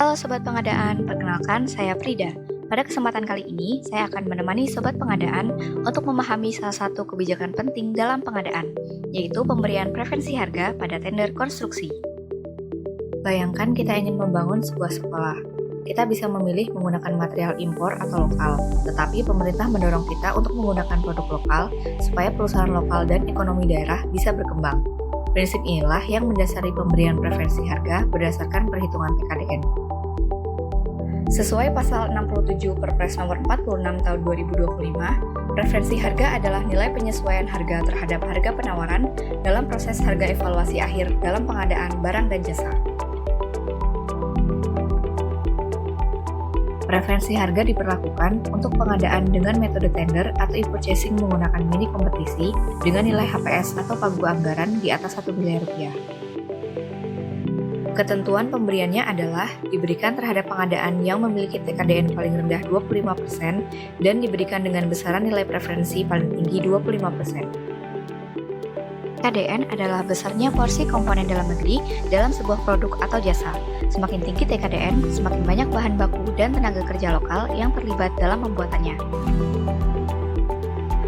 Halo Sobat Pengadaan, perkenalkan saya Frida. Pada kesempatan kali ini, saya akan menemani Sobat Pengadaan untuk memahami salah satu kebijakan penting dalam pengadaan, yaitu pemberian preferensi harga pada tender konstruksi. Bayangkan kita ingin membangun sebuah sekolah. Kita bisa memilih menggunakan material impor atau lokal, tetapi pemerintah mendorong kita untuk menggunakan produk lokal supaya perusahaan lokal dan ekonomi daerah bisa berkembang. Prinsip inilah yang mendasari pemberian preferensi harga berdasarkan perhitungan TKDN. Sesuai pasal 67 Perpres nomor 46 tahun 2025, preferensi harga adalah nilai penyesuaian harga terhadap harga penawaran dalam proses harga evaluasi akhir dalam pengadaan barang dan jasa. Preferensi harga diperlakukan untuk pengadaan dengan metode tender atau e-purchasing menggunakan mini kompetisi dengan nilai HPS atau pagu anggaran di atas 1 miliar rupiah. Ketentuan pemberiannya adalah diberikan terhadap pengadaan yang memiliki TKDN paling rendah 25% dan diberikan dengan besaran nilai preferensi paling tinggi 25%. TKDN adalah besarnya porsi komponen dalam negeri dalam sebuah produk atau jasa. Semakin tinggi TKDN, semakin banyak bahan baku dan tenaga kerja lokal yang terlibat dalam pembuatannya.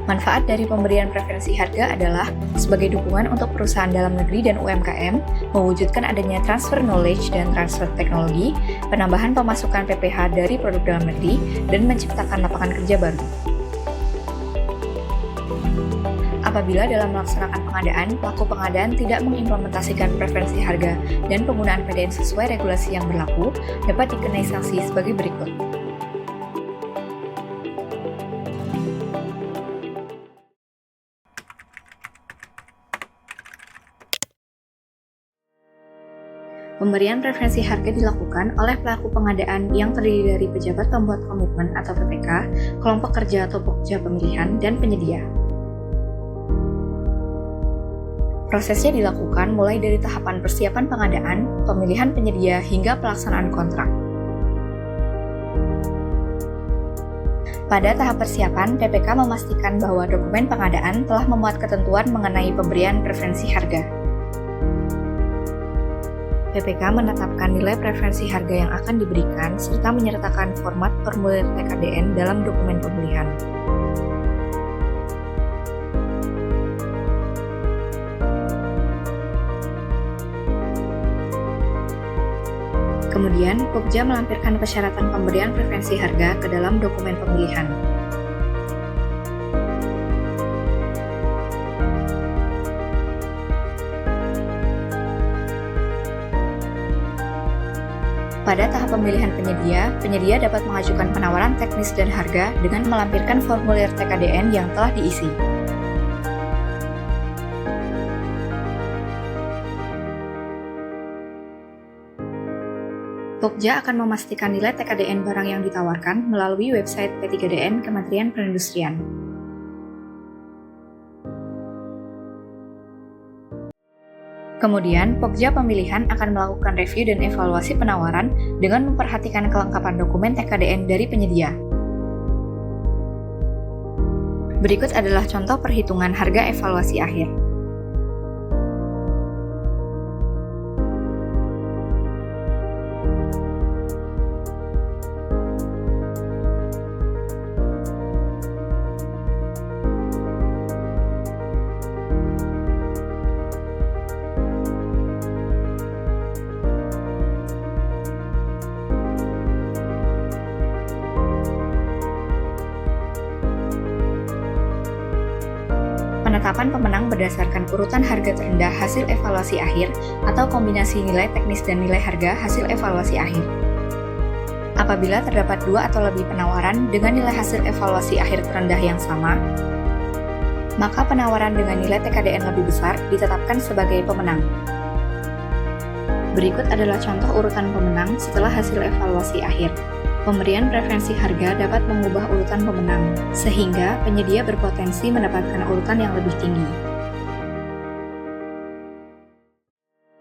Manfaat dari pemberian preferensi harga adalah sebagai dukungan untuk perusahaan dalam negeri dan UMKM, mewujudkan adanya transfer knowledge dan transfer teknologi, penambahan pemasukan PPH dari produk dalam negeri, dan menciptakan lapangan kerja baru. Apabila dalam melaksanakan pengadaan, pelaku pengadaan tidak mengimplementasikan preferensi harga dan penggunaan PDN sesuai regulasi yang berlaku, dapat dikenai sanksi sebagai berikut. Pemberian preferensi harga dilakukan oleh pelaku pengadaan yang terdiri dari pejabat pembuat komitmen atau PPK, kelompok kerja atau pokja pemilihan, dan penyedia. Prosesnya dilakukan mulai dari tahapan persiapan pengadaan, pemilihan penyedia, hingga pelaksanaan kontrak. Pada tahap persiapan, PPK memastikan bahwa dokumen pengadaan telah memuat ketentuan mengenai pemberian preferensi harga. PPK menetapkan nilai preferensi harga yang akan diberikan serta menyertakan format formulir TKDN dalam dokumen pemilihan. Kemudian, Pokja melampirkan persyaratan pemberian preferensi harga ke dalam dokumen pemilihan. Pada tahap pemilihan penyedia dapat mengajukan penawaran teknis dan harga dengan melampirkan formulir TKDN yang telah diisi. Pokja akan memastikan nilai TKDN barang yang ditawarkan melalui website P3DN Kementerian Perindustrian. Kemudian, Pokja Pemilihan akan melakukan review dan evaluasi penawaran dengan memperhatikan kelengkapan dokumen TKDN dari penyedia. Berikut adalah contoh perhitungan harga evaluasi akhir. Penetapan pemenang berdasarkan urutan harga terendah hasil evaluasi akhir atau kombinasi nilai teknis dan nilai harga hasil evaluasi akhir. Apabila terdapat 2 atau lebih penawaran dengan nilai hasil evaluasi akhir terendah yang sama, maka penawaran dengan nilai TKDN lebih besar ditetapkan sebagai pemenang. Berikut adalah contoh urutan pemenang setelah hasil evaluasi akhir. Pemberian preferensi harga dapat mengubah urutan pemenang, sehingga penyedia berpotensi mendapatkan urutan yang lebih tinggi.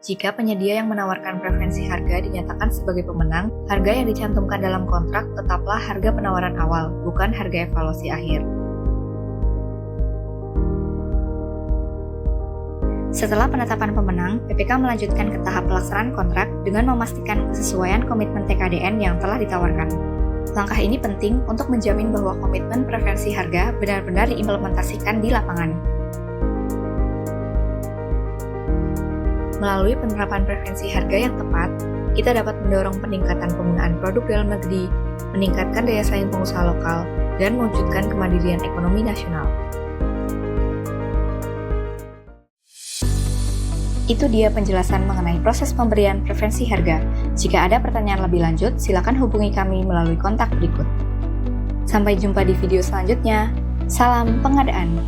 Jika penyedia yang menawarkan preferensi harga dinyatakan sebagai pemenang, harga yang dicantumkan dalam kontrak tetaplah harga penawaran awal, bukan harga evaluasi akhir. Setelah penetapan pemenang, PPK melanjutkan ke tahap pelaksanaan kontrak dengan memastikan kesesuaian komitmen TKDN yang telah ditawarkan. Langkah ini penting untuk menjamin bahwa komitmen preferensi harga benar-benar diimplementasikan di lapangan. Melalui penerapan preferensi harga yang tepat, kita dapat mendorong peningkatan penggunaan produk dalam negeri, meningkatkan daya saing pengusaha lokal, dan mewujudkan kemandirian ekonomi nasional. Itu dia penjelasan mengenai proses pemberian preferensi harga. Jika ada pertanyaan lebih lanjut, silakan hubungi kami melalui kontak berikut. Sampai jumpa di video selanjutnya. Salam pengadaan.